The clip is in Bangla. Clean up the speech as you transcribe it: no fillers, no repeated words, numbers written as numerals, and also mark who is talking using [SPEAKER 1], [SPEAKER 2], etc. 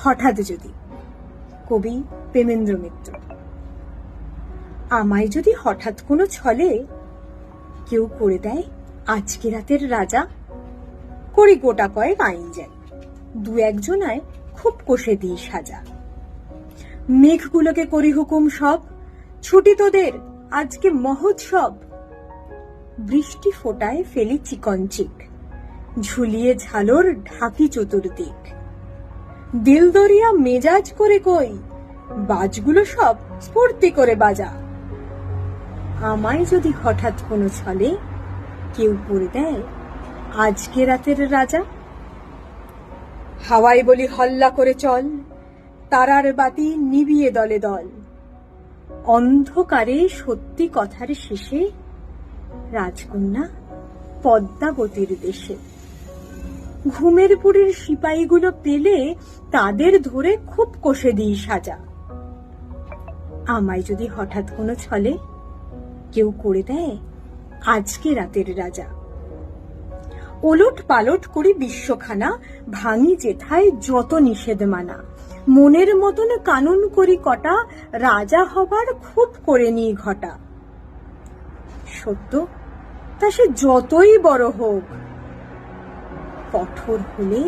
[SPEAKER 1] হঠাৎ যদি। কবি প্রেমেন্দ্র মিত্র। আমায় যদি হঠাৎ কোনো ছলে কেউ করে দেয় আজকে রাতের রাজা, করি গোটা কয়েক আইন জানি, দু একজনায় খুব কষে দিই সাজা। মেঘগুলোকে করি হুকুম সব, ছুটি তোদের আজকে মহোৎসব। বৃষ্টি ফোটায় ফেলি চিকনচিক, ঝুলিয়ে ঝালর ঢাকি চতুর্দিক। দিলদরিয়া মেজাজ করে কই, বাজগুলো সব স্ফূর্তি করে বাজা। আমায় যদি হঠাৎ কোনো ছলে কেউ করে দেয় আজকে রাতের রাজা, হাওয়ায় বলি হল্লা করে চল, তারার বাতি নিবিয়ে দলে দল। অন্ধকারে সত্যি কথার শেষে রাজকন্যা পদ্মাবতীর দেশে। ঘুমের পুরীর সিপাহীগুলো পেলে তাদের ধরে খুব কষে দিই সাজা। আমায় যদি হঠাৎ কোনো ছলে কেউ করে দেয় আজকে রাতের রাজা, ওলট পালট করি বিশ্বখানা, ভাঙি যেথায় যত নিষেধ মানা। মনের মতন কানুন করি কটা, রাজা হবার খুব করে নি ঘটা। সত্য তা সে যতই বড় হোক, কঠোর হলে